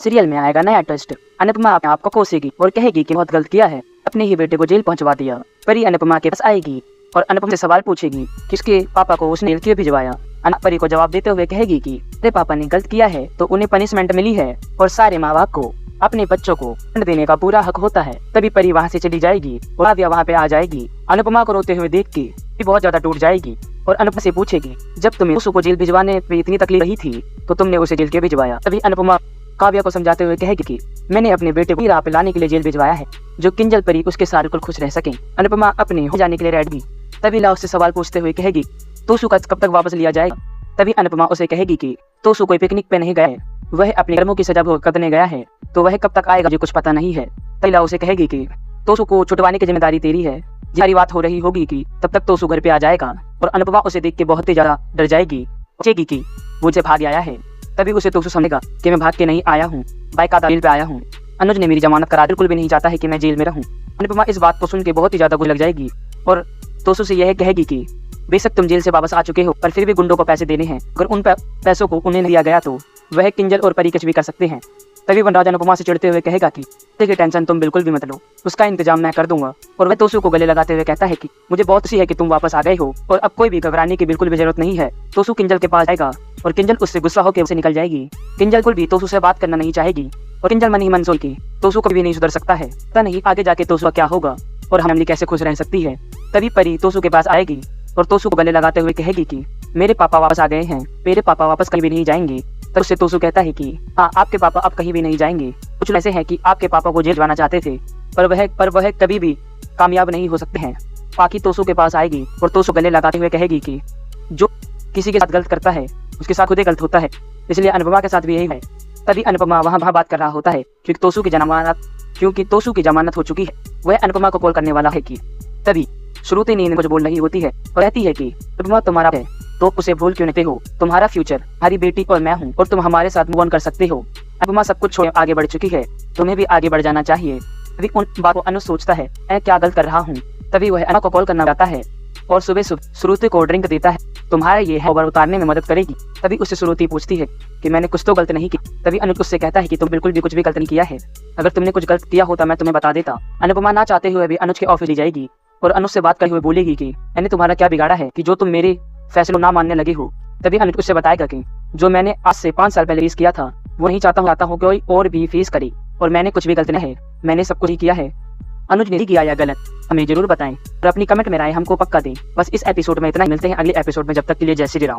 Serial में आएगा नया ट्विस्ट। अनुपमा अपने आप को कोसेगी और कहेगी कि बहुत गलत किया है, अपने ही बेटे को जेल पहुंचवा दिया। परी अनुपमा के पास आएगी और अनुपमा से सवाल पूछेगी कि उसके पापा को उसने जेल क्यों भिजवाया। परी को जवाब देते हुए कहेगी कि तेरे पापा ने गलत किया है तो उन्हें पनिशमेंट मिली है और सारे माँ बाप को अपने बच्चों को दंड देने का पूरा हक होता है। तभी परी वहाँ से चली जाएगी और काव्या वहाँ पे आ जाएगी। अनुपमा को रोते हुए देख के बहुत ज्यादा टूट जाएगी और अनुपमा से पूछेगी, जब तुम्हें उसको जेल भिजवाने पे इतनी तकलीफ रही थी तो तुमने उसे जेल क्यों भिजवाया। तभी अनुपमा काव्या को समझाते हुए कहेगी कि मैंने अपने बेटे को राह पे लाने के लिए जेल भिजवाया है, जो किंजल परी उसके साथ बिल्कुल खुश रह सके। अनुपमा अपने हो जाने के लिए रेडी। तभी ला उससे सवाल पूछते हुए कहेगी, तोसू का कब तक वापस लिया जाएगा। तभी अनुपमा उसे कहेगी कि तोसू कोई पिकनिक पे नहीं गया है, वह अपने कर्मों की सजा भुगतने गया है, तो वह कब तक आएगा मुझे कुछ पता नहीं है। तभी ला उसे कहेगी कि तोसू को छुटवाने की जिम्मेदारी तेरी है। सारी बात हो रही होगी कि तब तक तोसू घर पे आ जाएगा और अनुपमा उसे देख के बहुत ही ज्यादा डर जाएगी, सोचेगी कि वो मुझे भाग आया है। तभी उसे तोसू समझेगा कि मैं भाग के नहीं आया हूँ, बाकायदा जेल पे आया हूँ। अनुज ने मेरी जमानत करा, बिल्कुल भी नहीं चाहता है कि मैं जेल में रहूँ। अनुपमा इस बात को सुन के बहुत ही ज्यादा गुस्सा लग जाएगी और तोसू से यह कहेगी कि बेशक तुम जेल से वापस आ चुके हो पर फिर भी गुंडों को पैसे देने हैं, अगर उन पैसों को उन्हें दिया गया तो वह किंजल और परी कुछ भी कर सकते हैं। तभी वनराज अनुपमा से चिढ़ते हुए कहेगा कि देखिए टेंशन तुम बिल्कुल भी मत लो, उसका इंतजाम मैं कर दूंगा। और वह तोसू को गले लगाते हुए कहता है कि मुझे बहुत खुशी है कि तुम वापस आ गए हो और अब कोई भी घबराने की बिल्कुल भी जरूरत नहीं है। तोसू किंजल के पास जाएगा और किंजल उससे गुस्सा होकर उसे निकल जाएगी। किंजल कुल भी तोसू से बात करना नहीं चाहेगी और किंजल मन ही मन सोचेगी तोसू कभी नहीं सुधर सकता है, पता नहीं आगे जाके तोसू क्या होगा और हमली कैसे खुश रह सकती है। तभी परी तोसू के पास आएगी और तोसू को गले लगाते हुए कहेगी कि मेरे पापा वापस आ गए हैं, मेरे पापा वापस कहीं भी नहीं जाएंगे। तब उससे तोसू कहता है कि हाँ आपके पापा अब कहीं भी नहीं जाएंगे। कुछ ऐसे हैं कि आपके पापा को जेल जाना चाहते थे पर वह कभी भी कामयाब नहीं हो सकते हैं। पाकी तोसू के पास आएगी और तोसू गले लगाते हुए कहेगी कि जो किसी के साथ गलत करता है उसके साथ खुद ही गलत होता है, इसलिए अनुपमा के साथ भी यही है। तभी अनुपमा वहाँ बात कर रहा होता है क्योंकि तोसू की जमानत हो चुकी है। वह अनुपमा को कॉल करने वाला है कि तभी श्रुति नींद कुछ बोल रही होती है और कहती है कि अनुपमा तुम्हारा है तो उसे भूल क्यों नहीं हो, तुम्हारा फ्यूचर हमारी बेटी और मैं हूँ और तुम हमारे साथ मूव ऑन कर सकते हो। अनुपमा सब कुछ छोड़ आगे बढ़ चुकी है, तुम्हें भी आगे बढ़ जाना चाहिए। तभी उन बात को अनुज सोचता है मैं क्या गलत कर रहा हूँ। तभी वह अनुपमा को कॉल करना चाहता है और सुबह श्रुति को ड्रिंक देता है, तुम्हारा ये है ओवर उतारने में मदद करेगी। तभी उससे श्रुति पूछती है कि मैंने कुछ तो गलत नहीं की। तभी अनुज उससे कहता है कि तुम बिल्कुल भी कुछ भी गलत नहीं किया है, अगर तुमने कुछ गलत किया होता मैं तुम्हें बता देता। अनुपमा ना चाहते हुए भी अनुज के ऑफिस ले जाएगी और अनुज से बात करते हुए बोलेगी कि मैंने तुम्हारा क्या बिगाड़ा है कि जो तुम मेरे फैसलों ना मानने लगे हो। तभी अनुज उससे बताएगा कि जो मैंने आज से 5 साल पहले फेस किया था वो नहीं चाहता हूँ कोई और भी फेस करे और मैंने कुछ भी गलत नहीं है, मैंने सब कुछ ही किया है। अनुज ने किया या गलत हमें जरूर बताएं और अपनी कमेंट में राय हमको पक्का दें। बस इस एपिसोड में इतना ही, मिलते हैं अगले एपिसोड में, जब तक के लिए जय श्री राम।